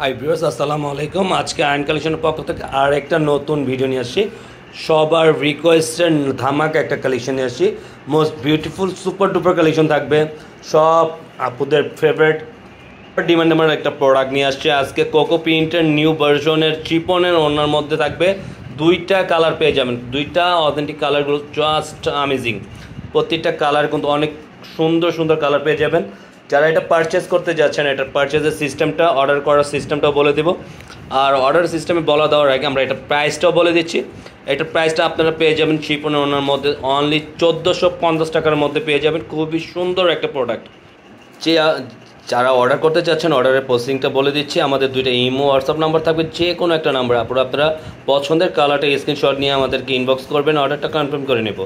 Hi viewers, আসসালামু আলাইকুম। আজকে আয়ন কালেকশনের পক্ষ থেকে আর একটা নতুন ভিডিও নিয়ে আসছি। সবার রিকোয়েস্টের ধামাকা একটা কালেকশন নিয়ে আসছি। Most beautiful super duper collection থাকবে। সব আপুদের ফেভারিট ডিমান্ড আমার একটা প্রোডাক্ট নিয়ে আসছে আজকে। কোকো প্রিন্টের নিউ ভার্সনের চিপনের ওনার মধ্যে থাকবে দুইটা কালার পেয়ে যাবেন। দুইটা অথেন্টিক কালারগুলো জাস্ট আমেজিং। প্রত্যেকটা কালার কিন্তু অনেক সুন্দর সুন্দর কালার পেয়ে যাবেন। যারা এটা পারচেস করতে যাচ্ছেন, এটার পারচেসের সিস্টেমটা, অর্ডার করার সিস্টেমটাও বলে দেবো। আর অর্ডার সিস্টেমে বলা দেওয়ার আগে আমরা এটা প্রাইসটাও বলে দিচ্ছি। এটার প্রাইসটা আপনারা পেয়ে যাবেন চিপনের ওনার মধ্যে অনলি 1450 টাকার মধ্যে পেয়ে যাবেন। খুবই সুন্দর একটা প্রোডাক্ট। যে যারা অর্ডার করতে চাচ্ছেন অর্ডারের পোস্টিংটা বলে দিচ্ছি। আমাদের দুইটা ইমো হোয়াটসঅ্যাপ নাম্বার থাকবে, যে কোনো একটা নাম্বার আপনারা পছন্দের কালারটা স্ক্রিনশট নিয়ে আমাদেরকে ইনবক্স করবেন, অর্ডারটা কনফার্ম করে নেব।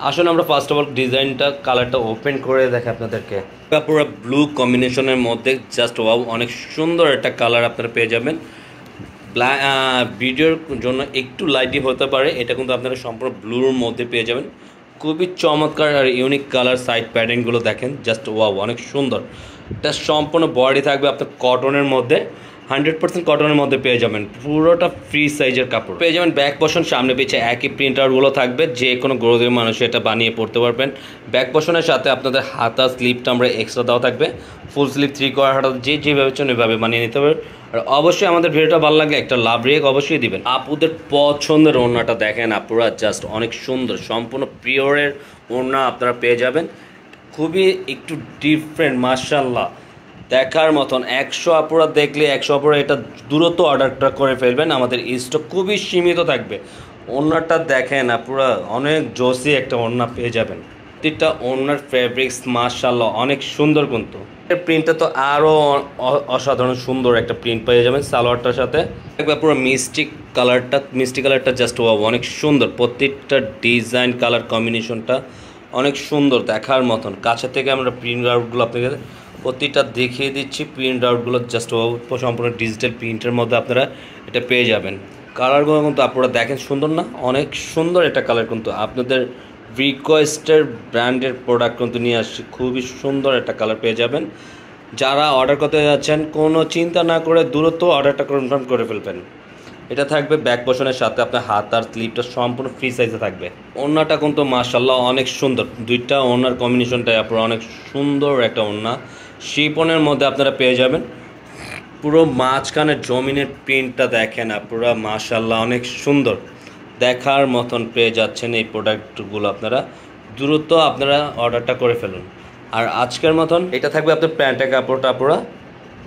আসুন আমরা ফার্স্ট অফ অল ডিজাইনটা কালারটা ওপেন করে দেখে আপনাদেরকে। পুরো ব্লু কম্বিনেশনের মধ্যে জাস্ট ওয়াও, অনেক সুন্দর একটা কালার আপনারা পেয়ে যাবেন। ভিডিওর জন্য একটু লাইটই হতে পারে, এটা কিন্তু আপনারা সম্পূর্ণ ব্লুর মধ্যে পেয়ে যাবেন। খুবই চমৎকার আর ইউনিক কালার। সাইড প্যাটার্নগুলো দেখেন, জাস্ট ওয়াও, অনেক সুন্দর। এটা সম্পূর্ণ বডি থাকবে আপনার কটনের মধ্যে, 100% কটনের মধ্যে পেয়ে যাবেন। পুরোটা ফ্রি সাইজের কাপড় পেয়ে যাবেন। ব্যাক পোর্শন সামনে পিছে একই প্রিন্টারগুলো থাকবে, যে কোনো গরুদের মানুষ এটা বানিয়ে পড়তে পারবেন। ব্যাক পোর্শনের সাথে আপনাদের হাতা স্লিপটা আমরা এক্সট্রা দেওয়া থাকবে। ফুল স্লিপ 3/4 হাতা, যেভাবে চান ওইভাবে বানিয়ে নিতে পারবেন। আর অবশ্যই আমাদের ভিডিওটা ভালো লাগলে একটা লাভ রেক অবশ্যই দিবেন। আপুদের পছন্দের ওড়নাটা দেখেন, আপুরা জাস্ট অনেক সুন্দর, সম্পূর্ণ পিওরের ওড়না আপনারা পেয়ে যাবেন। খুবই একটু ডিফারেন্ট, মাশাআল্লাহ, দেখার মতন। 100 আপুরা দেখলে 100 আপুরা এটা দ্রুত অর্ডারটা করে ফেলবেন। আমাদের স্টক খুবই সীমিত থাকবে। ওড়নাটা দেখেন আপুরা, অনেক জোসি একটা ওড়না পেয়ে যাবেন। প্রতিটা ওড়নার ফেব্রিক্স মাশাআল্লাহ অনেক সুন্দর। কিন্তু এর প্রিন্টটা তো আরও অসাধারণ সুন্দর একটা প্রিন্ট পেয়ে যাবেন সালোয়ারটার সাথে। একবার পুরো মিষ্টি কালারটা জাস্ট অনেক সুন্দর। প্রত্যেকটা ডিজাইন কালার কম্বিনেশনটা অনেক সুন্দর, দেখার মতন। কাছে থেকে আমরা প্রিন্ট আউটগুলো আপনাকে প্রতিটা দেখিয়ে দিচ্ছি। প্রিন্ট আউটগুলো জাস্ট সম্পূর্ণ ডিজিটাল প্রিন্টের মধ্যে আপনারা এটা পেয়ে যাবেন। কালারগুলো কিন্তু আপনারা দেখেন, সুন্দর না? অনেক সুন্দর একটা কালার। কিন্তু আপনাদের রিকোয়েস্টের ব্র্যান্ডের প্রোডাক্ট কিন্তু নিয়ে আসছি। খুবই সুন্দর একটা কালার পেয়ে যাবেন। যারা অর্ডার করতে যাচ্ছেন কোনো চিন্তা না করে দ্রুত অর্ডারটা কনফার্ম করে ফেলবেন। এটা থাকবে ব্যাক পোর্শনের সাথে আপনার হাত আর স্লিপটা সম্পূর্ণ ফ্রি সাইজে থাকবে। ওড়নাটা কিন্তু মাশাআল্লাহ অনেক সুন্দর। দুইটা ওড়নার কম্বিনেশনটাই আপনারা অনেক সুন্দর একটা ওড়না শিপনের মধ্যে আপনারা পেয়ে যাবেন। পুরো মাঝখানের জমিনের প্রিন্টটা দেখেন আপনারা, মাশাআল্লাহ অনেক সুন্দর, দেখার মতন পেয়ে যাচ্ছেন। এই প্রোডাক্টগুলো আপনারা দ্রুত আপনারা অর্ডারটা করে ফেলুন। আর আজকের মতন এটা থাকবে আপনার প্যান্টের কাপড়টা। আপনারা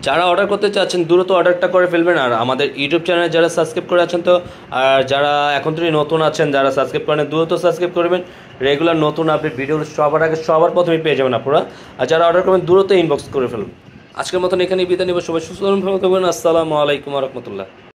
যারা অর্ডার করতে চাচ্ছেন দ্রুত অর্ডারটা করে ফেলবেন। আর আমাদের ইউটিউব চ্যানেলে যারা সাবস্ক্রাইব করে আছেন, তো আর যারা এখন থেকে নতুন আছেন, যারা সাবস্ক্রাইব করেন দ্রুত সাবস্ক্রাইব করবেন। রেগুলার নতুন আপডেট ভিডিও সবার আগে সবার প্রথমে পেয়ে যাবেন আপনারা। আর যারা অর্ডার করবেন দ্রুত ইনবক্স করে ফেলুন। আজকের মতন এখানেই বিদায় নেব। সবাই সুস্থ থাকবেন। আসসালামু আলাইকুম ওয়া রাহমাতুল্লাহ।